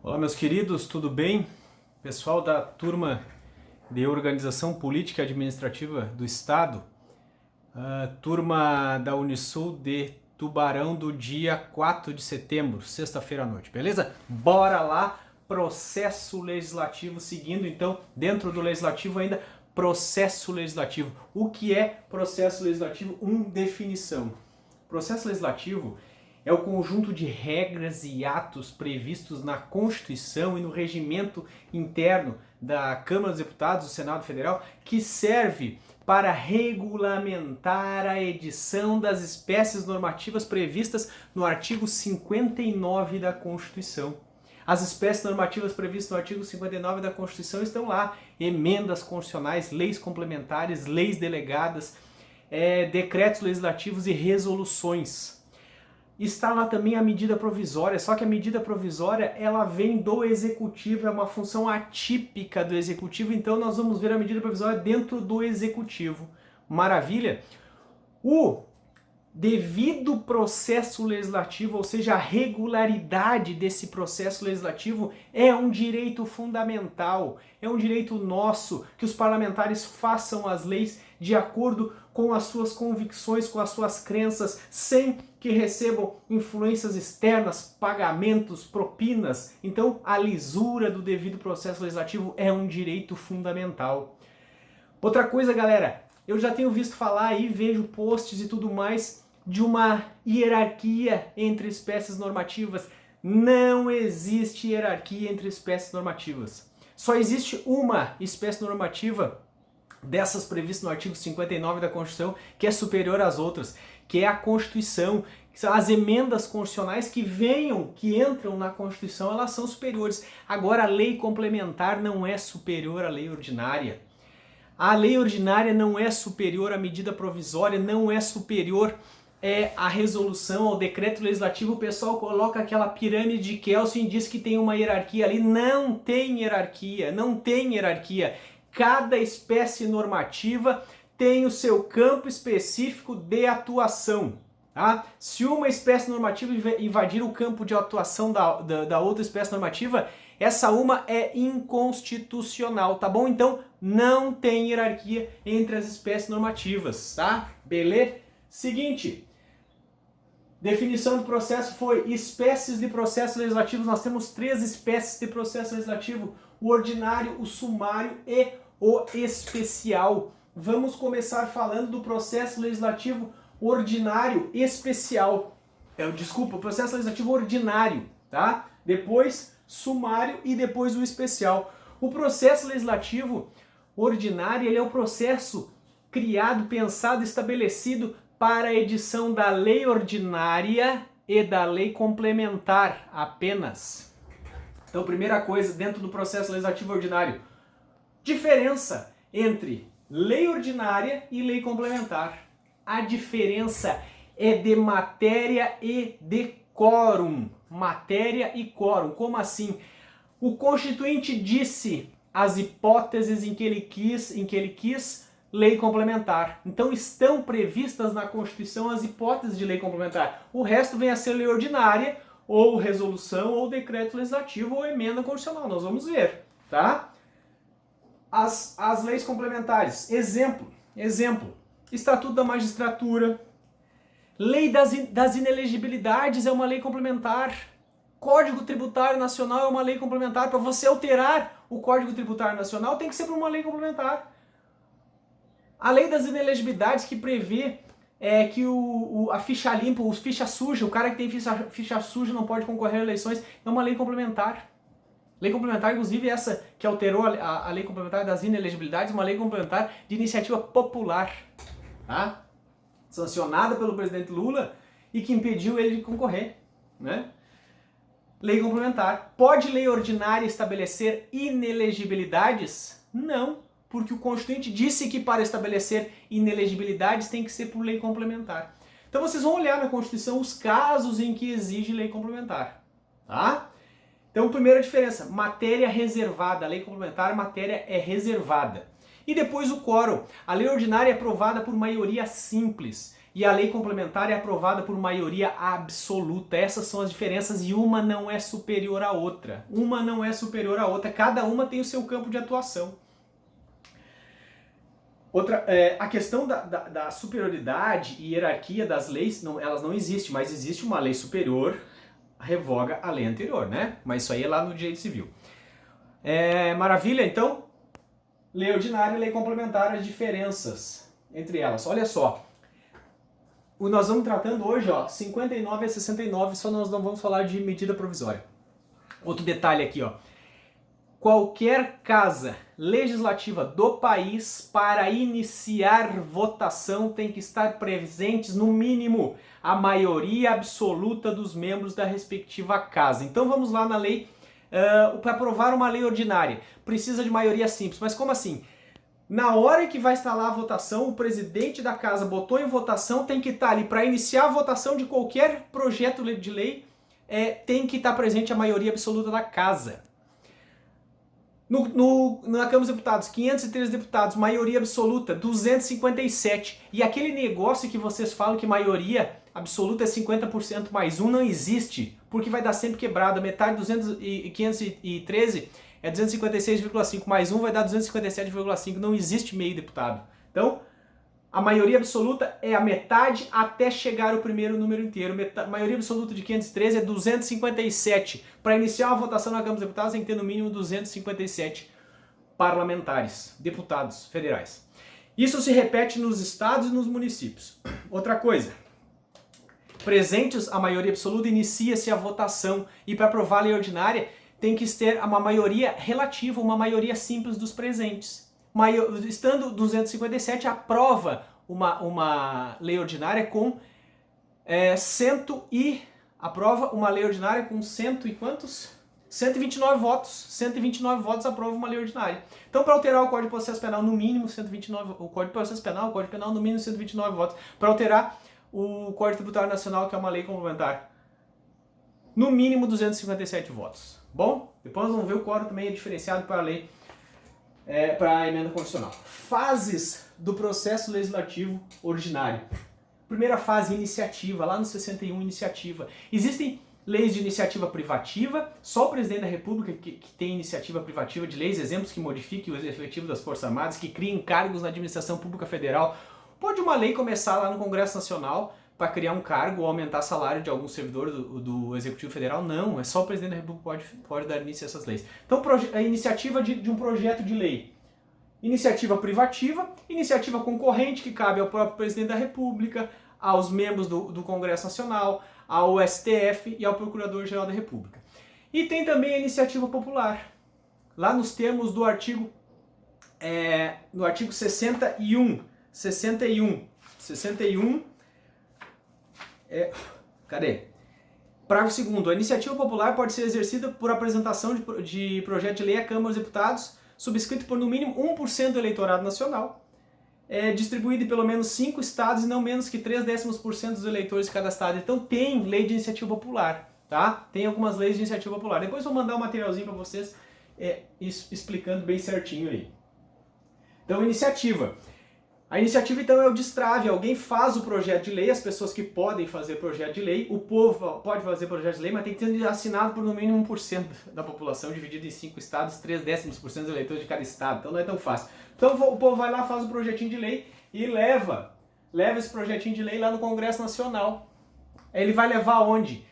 Olá, meus queridos, tudo bem? Pessoal da turma de Organização Política e Administrativa do Estado, turma da Unisul de Tubarão do dia 4 de setembro, sexta-feira à noite, beleza? Bora lá, processo legislativo, seguindo então, dentro do legislativo ainda, processo legislativo. O que é processo legislativo? Definição. Processo legislativo é o conjunto de regras e atos previstos na Constituição e no regimento interno da Câmara dos Deputados do Senado Federal que serve para regulamentar a edição das espécies normativas previstas no artigo 59 da Constituição. As espécies normativas previstas no artigo 59 da Constituição estão lá: emendas constitucionais, leis complementares, leis delegadas, decretos legislativos e resoluções. Está lá também a medida provisória, só que a medida provisória ela vem do Executivo, é uma função atípica do Executivo, então nós vamos ver a medida provisória dentro do Executivo. Maravilha? O devido processo legislativo, ou seja, a regularidade desse processo legislativo é um direito fundamental, é um direito nosso que os parlamentares façam as leis de acordo com as suas convicções, com as suas crenças, sem que recebam influências externas, pagamentos, propinas. Então, a lisura do devido processo legislativo é um direito fundamental. Outra coisa, galera, eu já tenho visto falar aí, vejo posts e tudo mais, de uma hierarquia entre espécies normativas. Não existe hierarquia entre espécies normativas. Só existe uma espécie normativa dessas previstas no artigo 59 da Constituição que é superior às outras, que é a Constituição. As emendas constitucionais que entram na Constituição, elas são superiores. Agora, a lei complementar não é superior à lei ordinária. A lei ordinária não é superior à medida provisória, não é superior à resolução, ao decreto legislativo. O pessoal coloca aquela pirâmide de Kelsen e diz que tem uma hierarquia ali. Não tem hierarquia, não tem hierarquia. Cada espécie normativa tem o seu campo específico de atuação. Tá? Se uma espécie normativa invadir o campo de atuação da outra espécie normativa, essa uma é inconstitucional, tá bom? Então, não tem hierarquia entre as espécies normativas, tá? Beleza? Seguinte, definição do processo foi espécies de processo legislativo. Nós temos 3 espécies de processo legislativo: o ordinário, o sumário e o especial. Vamos começar falando do processo legislativo ordinário especial. Desculpa, o processo legislativo ordinário, tá? Depois sumário e depois o especial. O processo legislativo ordinário, ele é o processo criado, pensado, estabelecido para a edição da lei ordinária e da lei complementar apenas. Então, primeira coisa dentro do processo legislativo ordinário: diferença entre lei ordinária e lei complementar. A diferença é de matéria e de quórum. Matéria e quórum. Como assim? O Constituinte disse as hipóteses em que ele quis lei complementar. Então estão previstas na Constituição as hipóteses de lei complementar. O resto vem a ser lei ordinária, ou resolução, ou decreto legislativo, ou emenda constitucional. Nós vamos ver, tá? As leis complementares. Exemplo. Estatuto da Magistratura. Lei das inelegibilidades é uma lei complementar. Código Tributário Nacional é uma lei complementar. Para você alterar o Código Tributário Nacional, tem que ser por uma lei complementar. A lei das inelegibilidades, que prevê que a ficha limpa, os ficha suja, o cara que tem ficha suja não pode concorrer a eleições, é uma lei complementar. Lei complementar, inclusive essa que alterou a lei complementar das inelegibilidades, uma lei complementar de iniciativa popular, tá? Sancionada pelo presidente Lula e que impediu ele de concorrer, né? Lei complementar. Pode lei ordinária estabelecer inelegibilidades? Não, porque o Constituinte disse que para estabelecer inelegibilidades tem que ser por lei complementar. Então vocês vão olhar na Constituição os casos em que exige lei complementar, tá? Então, primeira diferença: matéria reservada. A lei complementar, a matéria é reservada. E depois o quórum. A lei ordinária é aprovada por maioria simples. e a lei complementar é aprovada por maioria absoluta. Essas são as diferenças e uma não é superior à outra. Uma não é superior à outra, cada uma tem o seu campo de atuação. A questão da superioridade e hierarquia das leis, elas não existem, mas existe uma lei superior, revoga a lei anterior, né? Mas isso aí é lá no direito civil. Maravilha, então, lei ordinária e lei complementar, as diferenças entre elas. Olha só, nós vamos tratando hoje, 59 a 69, só nós não vamos falar de medida provisória. Outro detalhe aqui, qualquer casa legislativa do país, para iniciar votação, tem que estar presentes, no mínimo, a maioria absoluta dos membros da respectiva casa. Então vamos lá na lei, para aprovar uma lei ordinária, precisa de maioria simples. Mas como assim? Na hora que vai instalar a votação, o presidente da casa botou em votação, tem que estar ali para iniciar a votação de qualquer projeto de lei, tem que estar presente a maioria absoluta da casa. Na Câmara dos Deputados, 513 deputados, maioria absoluta, 257. E aquele negócio que vocês falam que maioria absoluta é 50% mais um, não existe, porque vai dar sempre quebrado. Metade de 513 é 256,5, mais um vai dar 257,5, não existe meio deputado. Então, a maioria absoluta é a metade até chegar o primeiro número inteiro. A maioria absoluta de 513 é 257. Para iniciar uma votação na Câmara dos Deputados tem que ter no mínimo 257 parlamentares, deputados federais. Isso se repete nos estados e nos municípios. Outra coisa, presentes a maioria absoluta, inicia-se a votação. E para aprovar a lei ordinária tem que ter uma maioria relativa, uma maioria simples dos presentes. Estando 257, aprova uma lei ordinária com aprova uma lei ordinária com cento e quantos? 129 votos. 129 votos aprova uma lei ordinária. Então, para alterar o Código de Processo Penal, no mínimo 129, o Código de Processo Penal, o Código Penal, no mínimo 129 votos. Para alterar o Código Tributário Nacional, que é uma lei complementar, no mínimo 257 votos. Bom, depois nós vamos ver o quórum também é diferenciado para a lei, para a emenda constitucional. Fases do processo legislativo ordinário. Primeira fase, iniciativa, lá no 61, iniciativa. Existem leis de iniciativa privativa, só o presidente da República que tem iniciativa privativa de leis, exemplos que modifiquem o efetivo das Forças Armadas, que criem cargos na administração pública federal. Pode uma lei começar lá no Congresso Nacional para criar um cargo ou aumentar salário de algum servidor do Executivo Federal? Não, é só o presidente da República que pode dar início a essas leis. Então, a iniciativa de um projeto de lei. Iniciativa privativa, iniciativa concorrente, que cabe ao próprio presidente da República, aos membros do Congresso Nacional, ao STF e ao Procurador-Geral da República. E tem também a iniciativa popular. Lá nos termos do artigo, no artigo 61, cadê? Parágrafo 2º. A iniciativa popular pode ser exercida por apresentação de projeto de lei à Câmara dos Deputados, subscrito por no mínimo 1% do eleitorado nacional, distribuído em pelo menos 5 estados e não menos que 0,3% dos eleitores de cada estado. Então tem lei de iniciativa popular, tá? Tem algumas leis de iniciativa popular. Depois vou mandar um materialzinho para vocês explicando bem certinho aí. Então, iniciativa. A iniciativa, então, é o destrave. Alguém faz o projeto de lei, as pessoas que podem fazer projeto de lei, o povo pode fazer projeto de lei, mas tem que ser assinado por no mínimo 1% da população, dividido em 5 estados, 0,3% dos eleitores de cada estado. Então não é tão fácil. Então o povo vai lá, faz o projetinho de lei e leva esse projetinho de lei lá no Congresso Nacional. Ele vai levar aonde?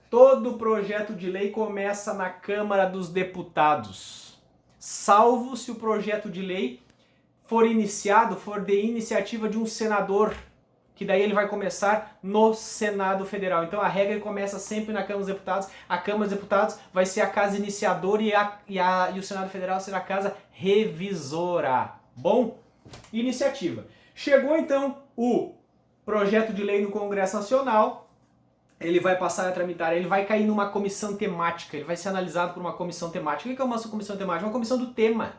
Todo projeto de lei começa na Câmara dos Deputados, salvo se o projeto de lei for de iniciativa de um senador, que daí ele vai começar no Senado Federal. Então a regra começa sempre na Câmara dos Deputados. A Câmara dos Deputados vai ser a casa iniciadora e o Senado Federal será a casa revisora. Bom? Iniciativa. Chegou então o projeto de lei no Congresso Nacional, ele vai passar a tramitar, ele vai cair numa comissão temática, ele vai ser analisado por uma comissão temática. O que é uma comissão temática? Uma comissão do tema.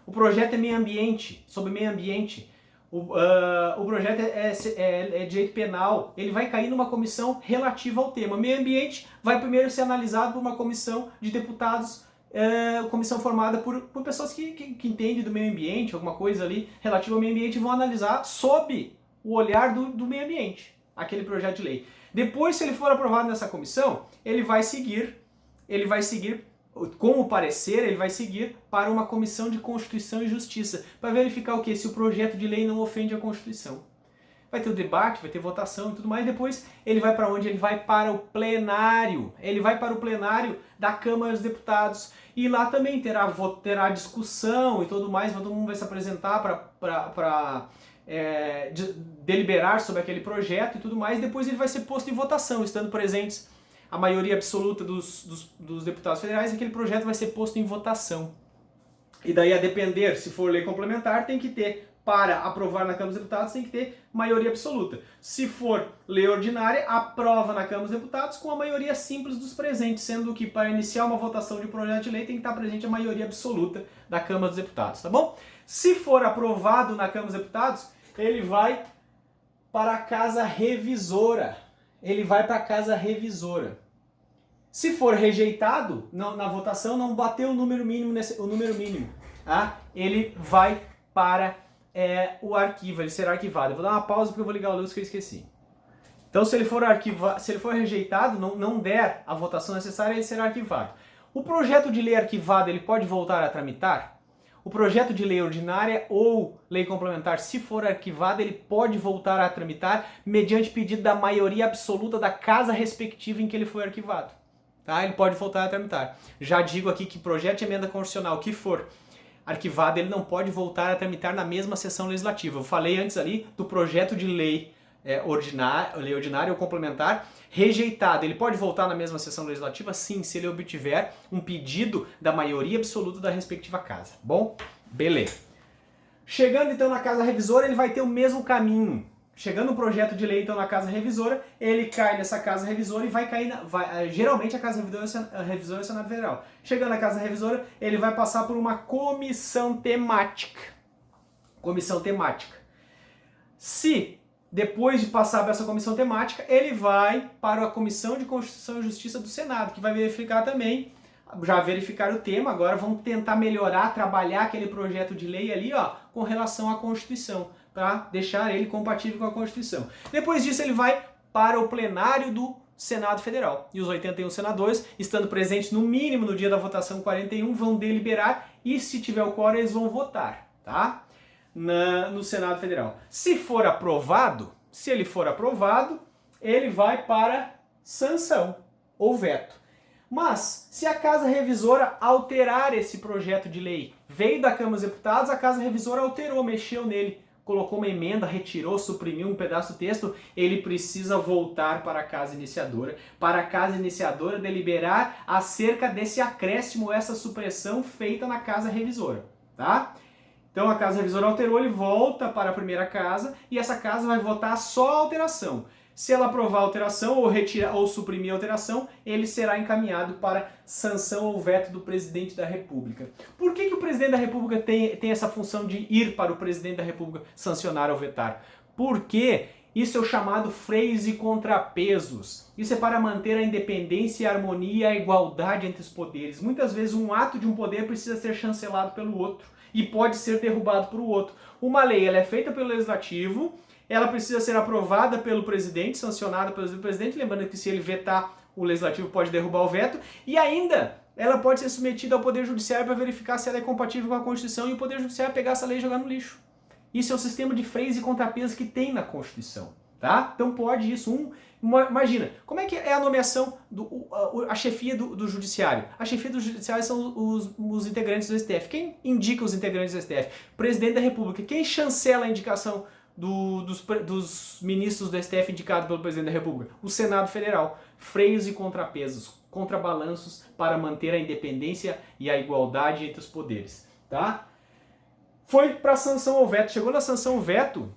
O projeto é meio ambiente, sobre meio ambiente. O projeto é direito penal. Ele vai cair numa comissão relativa ao tema. Meio ambiente vai primeiro ser analisado por uma comissão de deputados, comissão formada por pessoas que entendem do meio ambiente, alguma coisa ali relativa ao meio ambiente, e vão analisar sob o olhar do meio ambiente, aquele projeto de lei. Depois, se ele for aprovado nessa comissão, ele vai seguir com o parecer, ele vai seguir para uma comissão de Constituição e Justiça, para verificar o quê? Se o projeto de lei não ofende a Constituição. Vai ter o debate, vai ter votação e tudo mais, depois ele vai para onde? Ele vai para o plenário. Ele vai para o plenário da Câmara dos Deputados. E lá também terá discussão e tudo mais, todo mundo vai se apresentar para deliberar sobre aquele projeto e tudo mais, depois ele vai ser posto em votação, estando presentes a maioria absoluta dos deputados federais, aquele projeto vai ser posto em votação. E daí, a depender, se for lei complementar, tem que ter, para aprovar na Câmara dos Deputados, tem que ter maioria absoluta. Se for lei ordinária, aprova na Câmara dos Deputados com a maioria simples dos presentes, sendo que para iniciar uma votação de projeto de lei tem que estar presente a maioria absoluta da Câmara dos Deputados, tá bom? Se for aprovado na Câmara dos Deputados, ele vai para a Casa Revisora. Ele vai para a Casa Revisora. Se for rejeitado na votação, não bateu o número mínimo, tá? Ele vai para o arquivo, ele será arquivado. Eu vou dar uma pausa porque eu vou ligar a luz que eu esqueci. Então, se ele for rejeitado, não der a votação necessária, ele será arquivado. O projeto de lei arquivado, ele pode voltar a tramitar? O projeto de lei ordinária ou lei complementar, se for arquivado, ele pode voltar a tramitar mediante pedido da maioria absoluta da casa respectiva em que ele foi arquivado. Tá? Ele pode voltar a tramitar. Já digo aqui que projeto de emenda constitucional que for arquivado, ele não pode voltar a tramitar na mesma sessão legislativa. Eu falei antes ali do projeto de lei ordinária ou complementar rejeitado. Ele pode voltar na mesma sessão legislativa? Sim, se ele obtiver um pedido da maioria absoluta da respectiva casa. Bom? Beleza. Chegando então na Casa Revisora, ele vai ter o mesmo caminho. Chegando um projeto de lei então na Casa Revisora, ele cai nessa Casa Revisora e vai cair geralmente a Casa Revisora é o Senado Federal. Chegando na Casa Revisora, ele vai passar por uma comissão temática. Comissão temática. Se depois de passar por essa comissão temática, ele vai para a Comissão de Constituição e Justiça do Senado, que vai verificar também, já verificar o tema, agora vamos tentar melhorar, trabalhar aquele projeto de lei ali, ó, com relação à Constituição, para deixar ele compatível com a Constituição. Depois disso, ele vai para o plenário do Senado Federal. E os 81 senadores, estando presentes no mínimo no dia da votação 41, vão deliberar e, se tiver o quórum, eles vão votar, tá? No Senado Federal. Se ele for aprovado, ele vai para sanção ou veto. Mas, se a Casa Revisora alterar esse projeto de lei, veio da Câmara dos Deputados, a Casa Revisora alterou, mexeu nele, colocou uma emenda, retirou, suprimiu um pedaço do texto, ele precisa voltar para a Casa Iniciadora, para a Casa Iniciadora deliberar acerca desse acréscimo, essa supressão feita na Casa Revisora, tá? Então a Casa Revisora alterou, ele volta para a primeira casa e essa casa vai votar só a alteração. Se ela aprovar a alteração ou retirar ou suprimir a alteração, ele será encaminhado para sanção ou veto do presidente da República. Por que o presidente da República tem essa função de ir para o presidente da República sancionar ou vetar? Porque isso é o chamado freios e contrapesos. Isso é para manter a independência, a harmonia e a igualdade entre os poderes. Muitas vezes um ato de um poder precisa ser chancelado pelo outro e pode ser derrubado por outro. Uma lei ela é feita pelo Legislativo, ela precisa ser aprovada pelo presidente, sancionada pelo presidente, lembrando que se ele vetar, o Legislativo pode derrubar o veto, e ainda ela pode ser submetida ao Poder Judiciário para verificar se ela é compatível com a Constituição e o Poder Judiciário pegar essa lei e jogar no lixo. Isso é o sistema de freios e contrapesos que tem na Constituição, tá? Então pode isso. Imagina, como é que é a nomeação, a chefia do Judiciário? A chefia do Judiciário são os integrantes do STF. Quem indica os integrantes do STF? Presidente da República. Quem chancela a indicação dos ministros do STF indicados pelo Presidente da República? O Senado Federal. Freios e contrapesos, contrabalanços para manter a independência e a igualdade entre os poderes, tá? Foi para sanção ou veto. Chegou na sanção ou veto,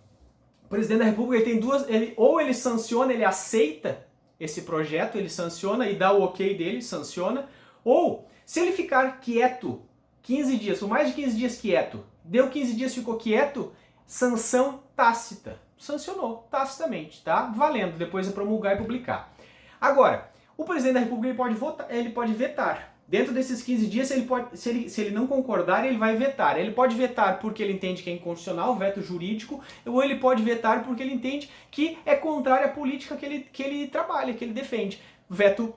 o Presidente da República ele tem duas... ou ele sanciona, ele aceita esse projeto, ele sanciona e dá o ok dele, sanciona, ou se ele ficar quieto 15 dias, por mais de 15 dias quieto, deu 15 dias, ficou quieto, sanção tácita. Sancionou tacitamente, tá? Valendo, depois de promulgar e publicar. Agora, o Presidente da República ele pode vetar. Dentro desses 15 dias, se ele não concordar, ele vai vetar. Ele pode vetar porque ele entende que é inconstitucional, veto jurídico, ou ele pode vetar porque ele entende que é contrário à política que ele trabalha, que ele defende. Veto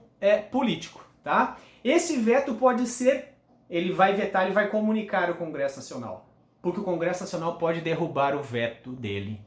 político, tá? Esse veto pode ser, ele vai vetar, ele vai comunicar ao Congresso Nacional, porque o Congresso Nacional pode derrubar o veto dele,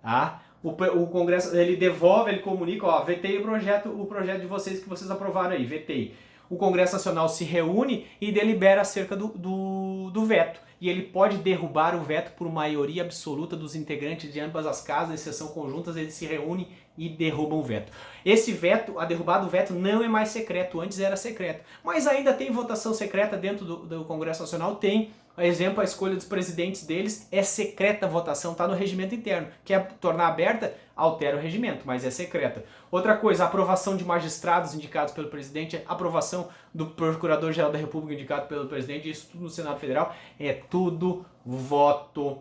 tá? O Congresso, ele devolve, ele comunica, ó, vetei o projeto de vocês que vocês aprovaram aí, vetei. O Congresso Nacional se reúne e delibera acerca do veto. E ele pode derrubar o veto por maioria absoluta dos integrantes de ambas as casas, em sessão conjuntas, eles se reúnem e derrubam o veto. Esse veto, a derrubada do veto, não é mais secreto, antes era secreto. Mas ainda tem votação secreta dentro do Congresso Nacional, tem. Por exemplo, a escolha dos presidentes deles é secreta a votação, está no regimento interno. Quer tornar aberta? Altera o regimento, mas é secreta. Outra coisa, a aprovação de magistrados indicados pelo presidente, a aprovação do Procurador-Geral da República indicado pelo presidente, isso tudo no Senado Federal, é tudo voto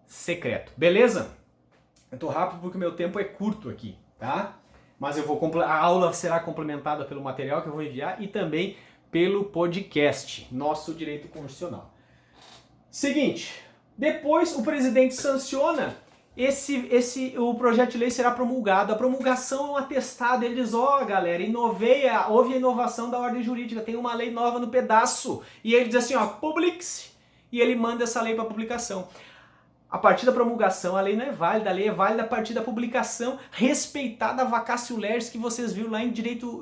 secreto. Beleza? Eu tô rápido porque o meu tempo é curto aqui, tá? Mas a aula será complementada pelo material que eu vou enviar e também pelo podcast, Nosso Direito Constitucional. Seguinte, depois o presidente sanciona, o projeto de lei será promulgado. A promulgação é um atestado, ele diz, galera, houve a inovação da ordem jurídica, tem uma lei nova no pedaço. E ele diz assim, publique-se. E ele manda essa lei para publicação. A partir da promulgação, a lei não é válida, a lei é válida a partir da publicação, respeitada a vacatio legis que vocês viram lá em Direito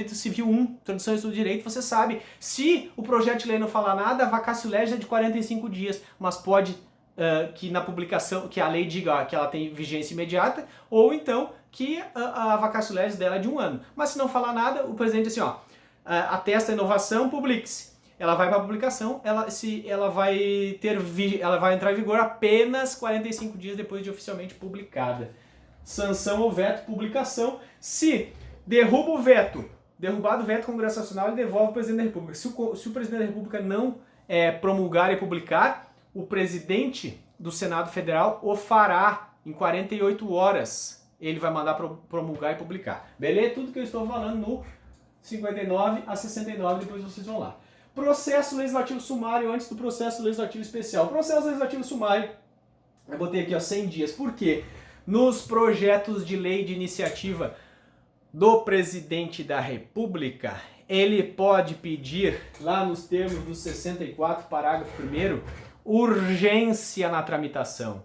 Civil 1, Introduções do Direito, você sabe. Se o projeto de lei não falar nada, a vacatio legis é de 45 dias, mas pode que na publicação, que a lei diga que ela tem vigência imediata, ou então que a vacatio legis dela é de 1 ano. Mas se não falar nada, o presidente diz assim, atesta a inovação, publique-se. Ela vai para a publicação, ela vai entrar em vigor apenas 45 dias depois de oficialmente publicada. Sanção ou veto, publicação. Se derrubado o veto, o Congresso Nacional ele devolve ao presidente da República. Se o presidente da República não promulgar e publicar, o presidente do Senado Federal o fará em 48 horas. Ele vai mandar promulgar e publicar. Beleza? Tudo que eu estou falando no 59 a 69, depois vocês vão lá. Processo legislativo sumário antes do processo legislativo especial. Processo legislativo sumário, eu botei aqui 100 dias. Por quê? Nos projetos de lei de iniciativa do presidente da República, ele pode pedir, lá nos termos do 64, parágrafo 1º, urgência na tramitação.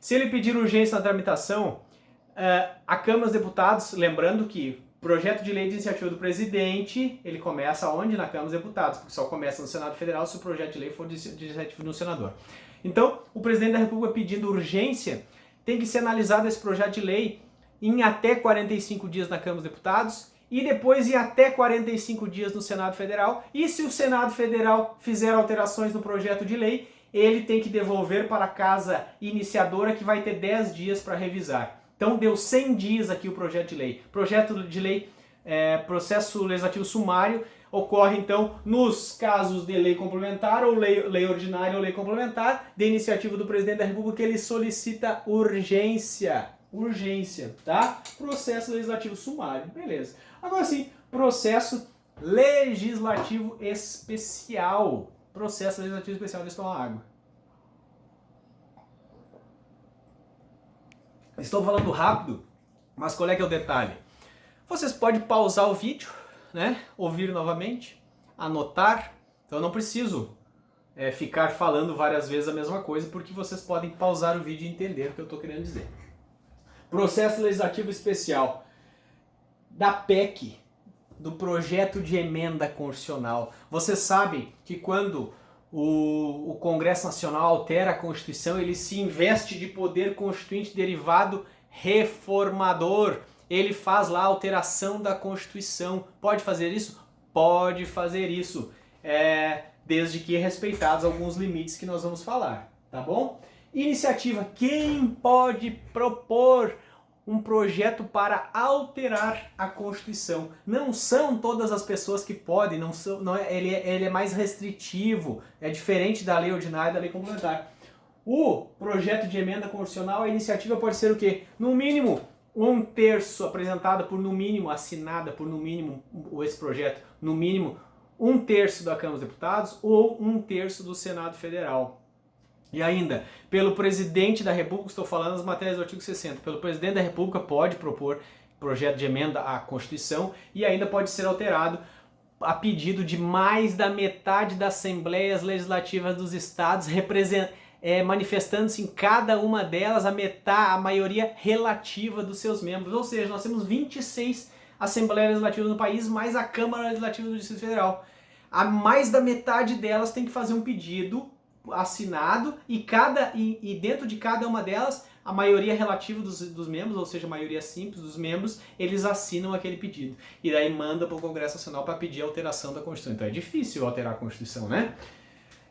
Se ele pedir urgência na tramitação, a Câmara dos Deputados, lembrando que projeto de lei de iniciativa do presidente, ele começa onde? Na Câmara dos Deputados, porque só começa no Senado Federal se o projeto de lei for de iniciativa do senador. Então, o presidente da República pedindo urgência, tem que ser analisado esse projeto de lei em até 45 dias na Câmara dos Deputados e depois em até 45 dias no Senado Federal. E se o Senado Federal fizer alterações no projeto de lei, ele tem que devolver para a casa iniciadora, que vai ter 10 dias para revisar. Então deu 100 dias aqui o projeto de lei. Projeto de lei, processo legislativo sumário, ocorre então nos casos de lei complementar, ou lei ordinária ou lei complementar, de iniciativa do presidente da República, que ele solicita urgência. Urgência, tá? Processo legislativo sumário, beleza. Agora sim, processo legislativo especial. Processo legislativo especial, deixa eu tomar água. Estou falando rápido, mas qual é que é o detalhe? Vocês podem pausar o vídeo, né? Ouvir novamente, anotar. Então eu não preciso ficar falando várias vezes a mesma coisa, porque vocês podem pausar o vídeo e entender o que eu estou querendo dizer. Processo legislativo especial da PEC, do projeto de emenda constitucional. Vocês sabem que quando o Congresso Nacional altera a Constituição, ele se investe de poder constituinte derivado reformador. Ele faz lá a alteração da Constituição. Pode fazer isso? Pode fazer isso, desde que respeitados alguns limites que nós vamos falar, tá bom? Iniciativa. Quem pode propor um projeto para alterar a Constituição? Não são todas as pessoas que podem, ele é mais restritivo, é diferente da lei ordinária e da lei complementar. O projeto de emenda constitucional, a iniciativa pode ser o quê? No mínimo, 1/3 apresentada por, no mínimo, assinada por, no mínimo, esse projeto, no mínimo, 1/3 da Câmara dos Deputados ou 1/3 do Senado Federal. E ainda, pelo presidente da República, estou falando das matérias do artigo 60, pelo presidente da República pode propor projeto de emenda à Constituição e ainda pode ser alterado a pedido de mais da metade das assembleias legislativas dos estados, manifestando-se em cada uma delas a maioria relativa dos seus membros. Ou seja, nós temos 26 assembleias legislativas no país, mais a Câmara Legislativa do Distrito Federal. A mais da metade delas tem que fazer um pedido assinado e dentro de cada uma delas a maioria relativa dos membros, ou seja, a maioria simples dos membros, eles assinam aquele pedido. E daí manda para o Congresso Nacional para pedir a alteração da Constituição. Então é difícil alterar a Constituição, né?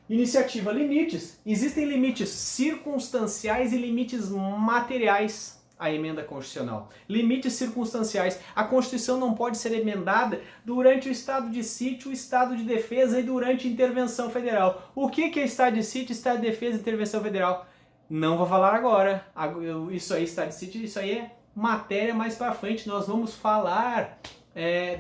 Iniciativa, limites. Existem limites circunstanciais e limites materiais à emenda constitucional. Limites circunstanciais. A Constituição não pode ser emendada durante o estado de sítio, o estado de defesa e durante a intervenção federal. O que é estado de sítio, estado de defesa e intervenção federal? Não vou falar agora. Isso aí, estado de sítio, isso aí é matéria mais para frente. Nós vamos falar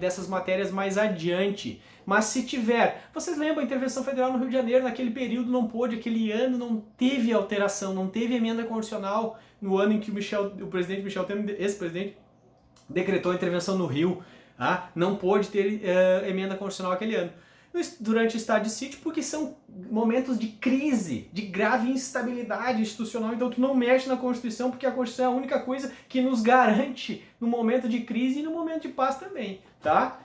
dessas matérias mais adiante. Mas se tiver, vocês lembram a intervenção federal no Rio de Janeiro, naquele período não pôde, aquele ano não teve alteração, não teve emenda constitucional, no ano em que o presidente Michel Temer, ex-presidente, decretou a intervenção no Rio, não pôde ter emenda constitucional aquele ano. Durante o estado de sítio, porque são momentos de crise, de grave instabilidade institucional, então tu não mexe na Constituição, porque a Constituição é a única coisa que nos garante no momento de crise e no momento de paz também, tá?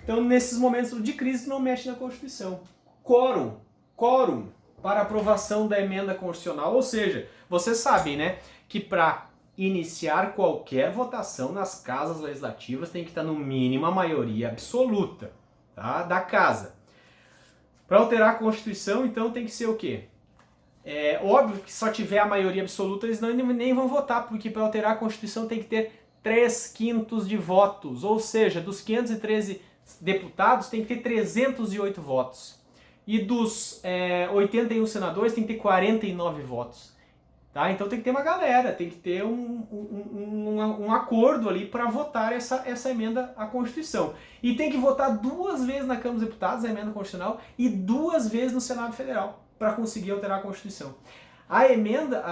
Então, nesses momentos de crise, tu não mexe na Constituição. Quórum para aprovação da emenda constitucional, ou seja, vocês sabem, né, que para iniciar qualquer votação nas casas legislativas tem que estar no mínimo a maioria absoluta, tá, da casa. Para alterar a Constituição, então, tem que ser o quê? É óbvio que só tiver a maioria absoluta, eles nem vão votar, porque para alterar a Constituição tem que ter 3/5 de votos, ou seja, dos 513 deputados tem que ter 308 votos. E dos 81 senadores tem que ter 49 votos. Tá? Então tem que ter uma galera, tem que ter um acordo ali para votar essa emenda à Constituição. E tem que votar 2 vezes na Câmara dos Deputados a emenda constitucional e 2 vezes no Senado Federal para conseguir alterar a Constituição. A emenda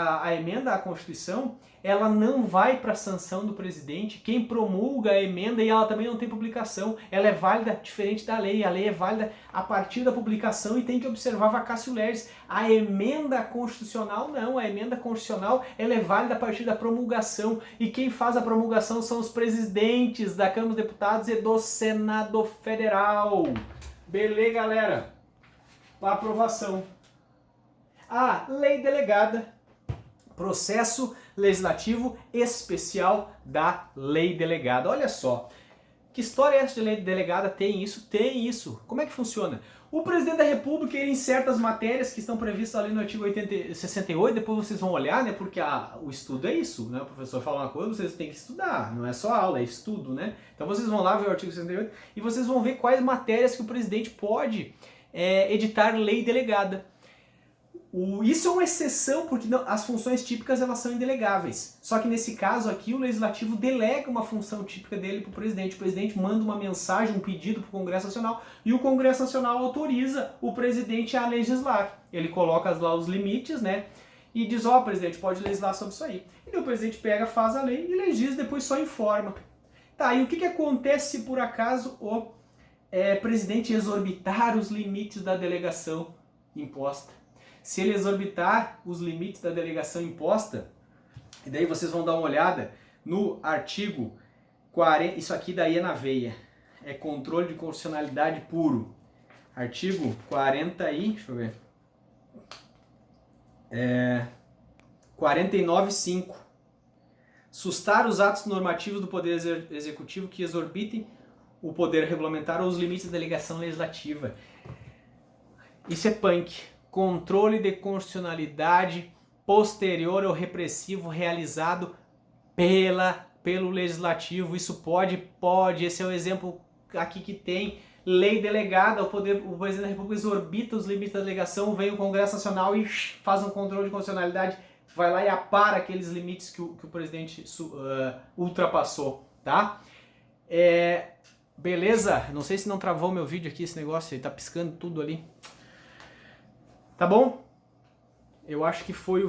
à Constituição, ela não vai para a sanção do presidente. Quem promulga a emenda, e ela também não tem publicação, ela é válida diferente da lei. A lei é válida a partir da publicação e tem que observar vacatio legis. A emenda constitucional não. A emenda constitucional, ela é válida a partir da promulgação. E quem faz a promulgação são os presidentes da Câmara dos Deputados e do Senado Federal. Beleza, galera? Para aprovação. A lei delegada, processo legislativo especial da lei delegada. Olha só, que história é essa de lei delegada? Tem isso? Tem isso. Como é que funciona? O presidente da República, ele, em certas matérias que estão previstas ali no artigo 68, depois vocês vão olhar, né? Porque o estudo é isso, né? O professor fala uma coisa, vocês têm que estudar, não é só aula, é estudo, né? Então vocês vão lá ver o artigo 68 e vocês vão ver quais matérias que o presidente pode editar lei delegada. Isso é uma exceção, porque as funções típicas elas são indelegáveis. Só que nesse caso aqui, o Legislativo delega uma função típica dele para o presidente. O presidente manda uma mensagem, um pedido para o Congresso Nacional, e o Congresso Nacional autoriza o presidente a legislar. Ele coloca lá os limites, né? E diz, presidente, pode legislar sobre isso aí. E daí o presidente pega, faz a lei e legisla, depois só informa. Tá, e o que acontece se por acaso o presidente exorbitar os limites da delegação imposta? Se ele exorbitar os limites da delegação imposta, e daí vocês vão dar uma olhada no artigo 40, isso aqui daí é na veia, é controle de constitucionalidade puro. Artigo 40 deixa eu ver, 49.5. Sustar os atos normativos do Poder Executivo que exorbitem o poder regulamentar ou os limites da delegação legislativa. Isso é punk. Controle de constitucionalidade posterior ao repressivo realizado pelo Legislativo. Isso pode. Esse é o exemplo aqui que tem. Lei delegada, o presidente da República exorbita os limites da delegação, vem o Congresso Nacional e faz um controle de constitucionalidade, vai lá e apara aqueles limites que o presidente ultrapassou, tá? Beleza? Não sei se não travou meu vídeo aqui, esse negócio aí, tá piscando tudo ali. Tá bom? Eu acho que foi o vídeo.